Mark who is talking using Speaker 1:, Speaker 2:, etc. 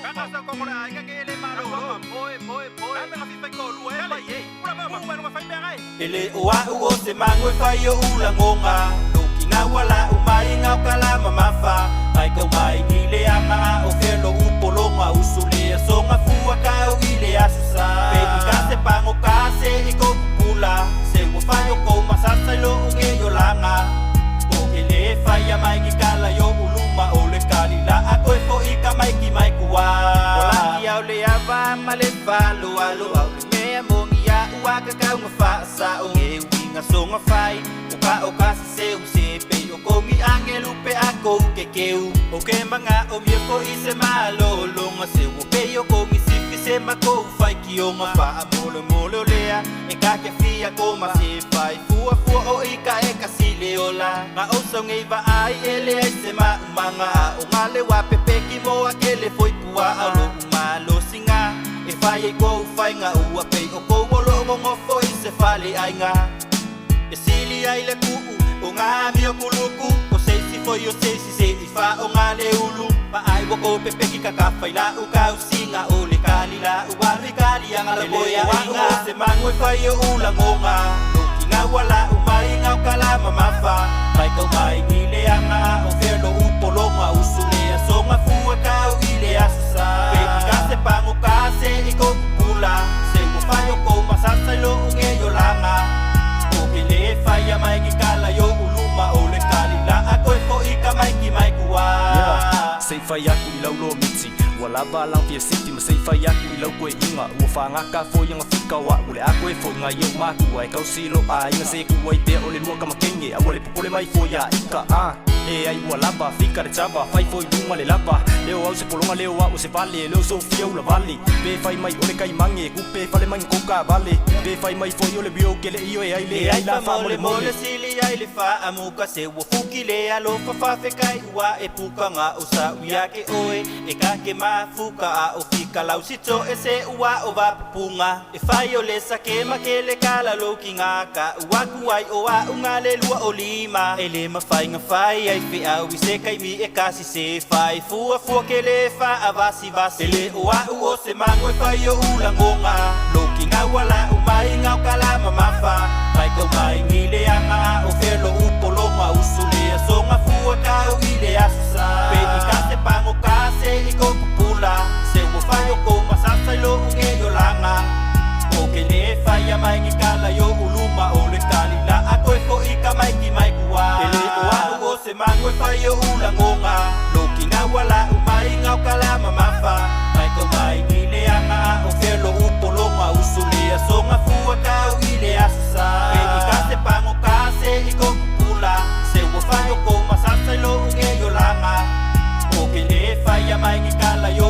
Speaker 1: Kakasa ko mula ay kagili malo. Boy. Ay mga fifay ko luwe kali. Wala mo mga mga fay
Speaker 2: Ele ua uo se mangoy fayo ulangonga. Wala umaingaw kala mamafa ay kau maingile ang mga ofelo upolonga usuli so nga fuwa ka uile asusa pedi kase pango kase iko pula se wafayo ko masasalo ungeyo langa o ele faya mai kala yo uluma ole kalila ako fo ika mai ki mai kuwa wala kiau le ava male falo alo me mongia uaka ka ngafa sa unge winga so nga fai oka se Komi angel upe ako kekeu Oke mga omye ko ise malolo Nga se upeyo komi sifi se mako ufai kiyo Mafa amolo molo lea Eka ke fia ko masifai Fua o ika eka sileola Nga osa ngeiva ai ele ai se maumanga O ngale wapepe kimo akele foi pua Alo umalo singa E fai ko ufai nga uapei O ko wolo ngofo ise fale ai nga E sili ai le kuu O nga mi o kuluku O sei si foi o sei si se ifa o nga le ulu Pa ai wako pepe ki kakafay la uka usinga O le kali la uwari kali ang alaboya inga O se mangoy fay o ulang o nga O kinga wala umaingaw kala mamafa May kau maingile ang nga o verlo upolo nga usulea So nga fuwa ka o ile asusa Peki kase pango kase iko pula Se wafayo ko masasalo ungeyo langa Ele faya mai kala yo uluma ole kalila ako fo ika mai ki mai kuwa
Speaker 3: sei faya ku ilau lo mitsi wala balang pia city ma sei faya ku ilau ko inga u fa nga ka fo yang fika wa ule ako fo nga yo ma ku ai kau silo ai nga se ku wai pe ole luka makenge a ole pole mai fo ya ika e ai wala ba fika de chaba fai fo lunga le lapa leo au se polonga leo wa o se vale leo so fia ula vale pe fai mai ole kai mange ku pe fale mai koka vale pe fai mai fo yo le bio ke le io e ai le ai la fa mole
Speaker 2: sili ai le fa amuka se wo fuki le alo fa fe kai wa e puka nga o sa uya ke oe e ka ke ma fuka a o fika lau sito e se ua o va punga e fai o le sa ke ma ke le kala lo kinga ka wa ku ai o wa unga le lua o lima e le ma fai nga fai ai fe au se kai mi e kasi se fai fua ke le fa avasi vasi le o se mango e fai o ulangonga lo kinga wala umai nga kala mamafa mai ko mai ngile anga o verlo upolonga usulia so nga fua ka o ile asusa pedi kase pango kase iko pula se wafayo ko masasalo ungeyo langa o ke le faya mai kala yo uluma ole kalila ako fo ika mai ki mai kuwa ele o se mango e faya ulangonga lo kinga wala umai nga kala mamafa mai ko mai ngile anga o verlo upolonga usulia so nga fua ka o ile asusa pedi kase pango kase iko pula se wafayo ko masasalo ungeyo langa o ke le faya mai kala yo